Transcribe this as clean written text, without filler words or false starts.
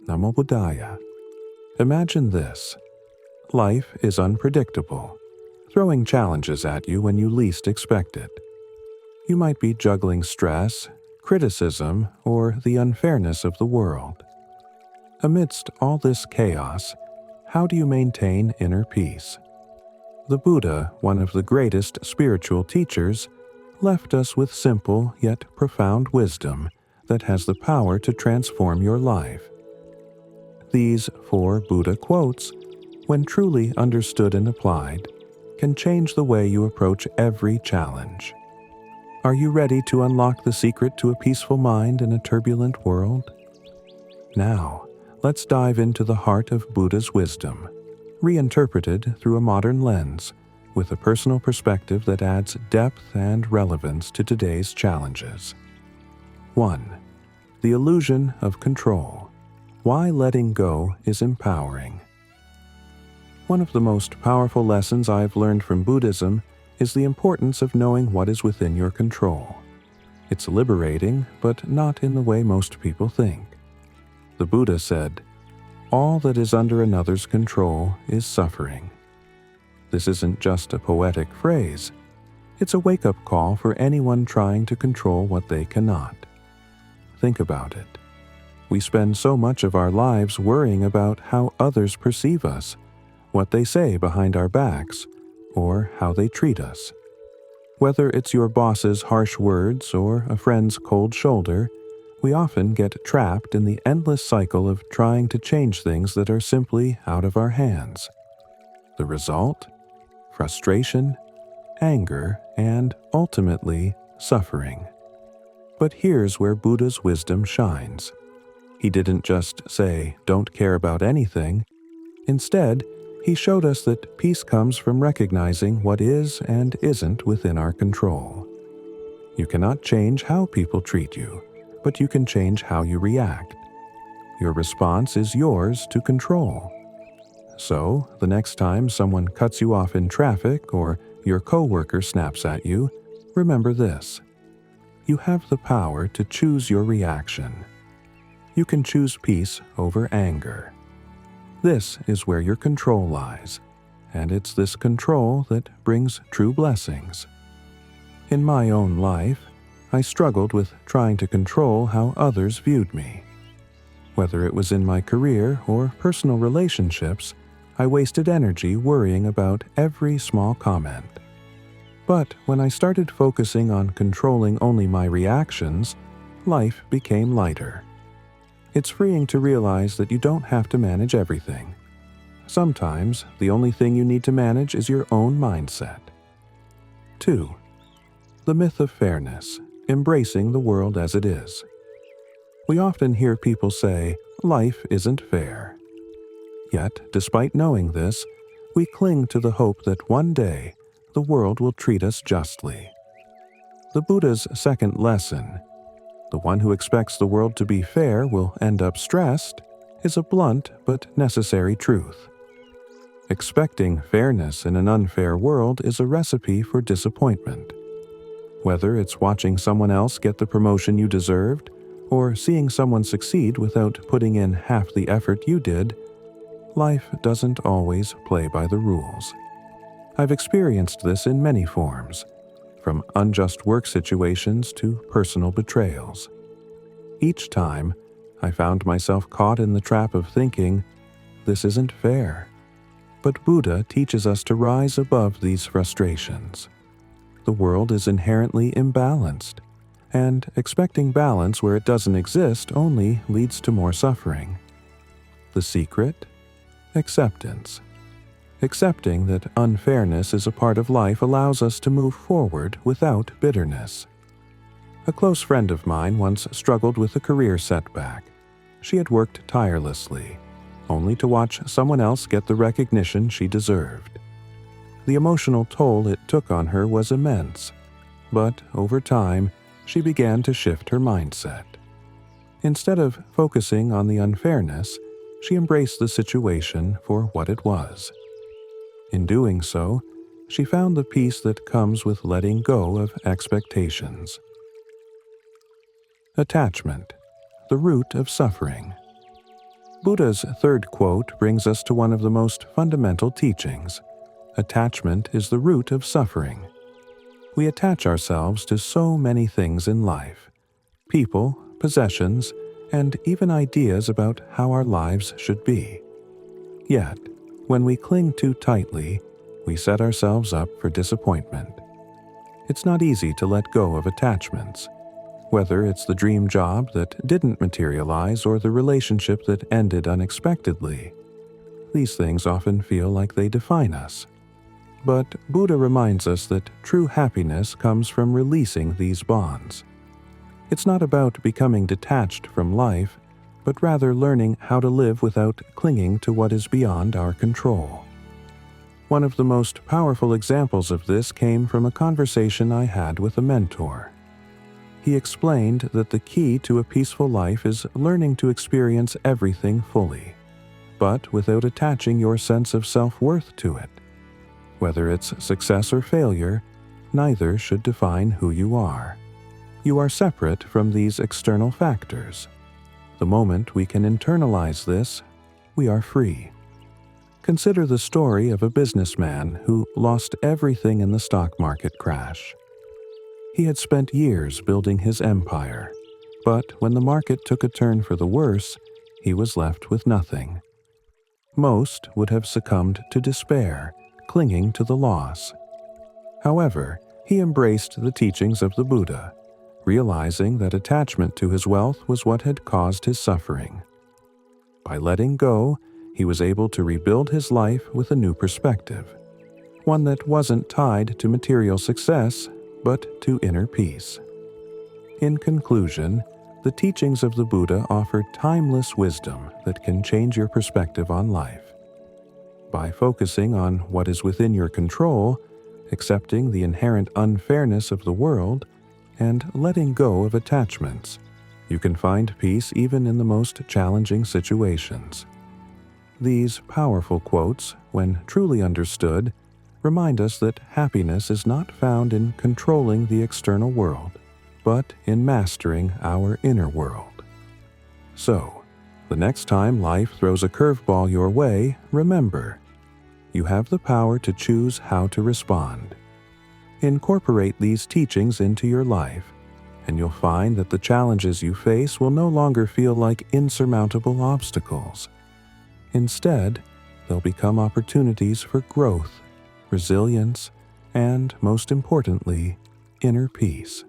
Namo Buddhaya. Imagine this. Life is unpredictable, throwing challenges at you when you least expect it. You might be juggling stress, criticism, or the unfairness of the world. Amidst all this chaos, how do you maintain inner peace? The Buddha, one of the greatest spiritual teachers, left us with simple yet profound wisdom that has the power to transform your life. These 4 Buddha quotes, when truly understood and applied, can change the way you approach every challenge. Are you ready to unlock the secret to a peaceful mind in a turbulent world? Now, let's dive into the heart of Buddha's wisdom, reinterpreted through a modern lens, with a personal perspective that adds depth and relevance to today's challenges. 1. The illusion of control. Why letting go is empowering. One of the most powerful lessons I've learned from Buddhism is the importance of knowing what is within your control. It's liberating, but not in the way most people think. The Buddha said, "All that is under another's control is suffering." This isn't just a poetic phrase. It's a wake-up call for anyone trying to control what they cannot. Think about it. We spend so much of our lives worrying about how others perceive us, what they say behind our backs, or how they treat us. Whether it's your boss's harsh words or a friend's cold shoulder, we often get trapped in the endless cycle of trying to change things that are simply out of our hands. The result? Frustration, anger, and ultimately, suffering. But here's where Buddha's wisdom shines. He didn't just say, "Don't care about anything." Instead, he showed us that peace comes from recognizing what is and isn't within our control. You cannot change how people treat you, but you can change how you react. Your response is yours to control. So, the next time someone cuts you off in traffic or your coworker snaps at you, remember this. You have the power to choose your reaction. You can choose peace over anger. This is where your control lies, and it's this control that brings true blessings. In my own life, I struggled with trying to control how others viewed me. Whether it was in my career or personal relationships, I wasted energy worrying about every small comment. But when I started focusing on controlling only my reactions, life became lighter. It's freeing to realize that you don't have to manage everything. Sometimes, the only thing you need to manage is your own mindset. 2. The myth of fairness, embracing the world as it is. We often hear people say, "Life isn't fair." Yet, despite knowing this, we cling to the hope that one day, the world will treat us justly. The Buddha's second lesson, "The one who expects the world to be fair will end up stressed," is a blunt but necessary truth. Expecting fairness in an unfair world is a recipe for disappointment. Whether it's watching someone else get the promotion you deserved, or seeing someone succeed without putting in half the effort you did, life doesn't always play by the rules. I've experienced this in many forms, from unjust work situations to personal betrayals. Each time, I found myself caught in the trap of thinking, "This isn't fair." But Buddha teaches us to rise above these frustrations. The world is inherently imbalanced, and expecting balance where it doesn't exist only leads to more suffering. The secret? Acceptance. Accepting that unfairness is a part of life allows us to move forward without bitterness. A close friend of mine once struggled with a career setback. She had worked tirelessly, only to watch someone else get the recognition she deserved. The emotional toll it took on her was immense, but over time, she began to shift her mindset. Instead of focusing on the unfairness, she embraced the situation for what it was. In doing so, she found the peace that comes with letting go of expectations. Attachment, the root of suffering. Buddha's third quote brings us to one of the most fundamental teachings. Attachment is the root of suffering. We attach ourselves to so many things in life: people, possessions, and even ideas about how our lives should be. Yet, when we cling too tightly, we set ourselves up for disappointment. It's not easy to let go of attachments, whether it's the dream job that didn't materialize or the relationship that ended unexpectedly. These things often feel like they define us. But Buddha reminds us that true happiness comes from releasing these bonds. It's not about becoming detached from life, but rather learning how to live without clinging to what is beyond our control. One of the most powerful examples of this came from a conversation I had with a mentor. He explained that the key to a peaceful life is learning to experience everything fully, but without attaching your sense of self-worth to it. Whether it's success or failure, neither should define who you are. You are separate from these external factors. The moment we can internalize this, we are free. Consider the story of a businessman who lost everything in the stock market crash. He had spent years building his empire, but when the market took a turn for the worse, he was left with nothing. Most would have succumbed to despair, clinging to the loss. However, he embraced the teachings of the Buddha, realizing that attachment to his wealth was what had caused his suffering. By letting go, he was able to rebuild his life with a new perspective, one that wasn't tied to material success, but to inner peace. In conclusion, the teachings of the Buddha offer timeless wisdom that can change your perspective on life. By focusing on what is within your control, accepting the inherent unfairness of the world, and letting go of attachments, you can find peace even in the most challenging situations. These powerful quotes, when truly understood, remind us that happiness is not found in controlling the external world, but in mastering our inner world. So, the next time life throws a curveball your way, remember, you have the power to choose how to respond. Incorporate these teachings into your life, and you'll find that the challenges you face will no longer feel like insurmountable obstacles. Instead, they'll become opportunities for growth, resilience, and, most importantly, inner peace.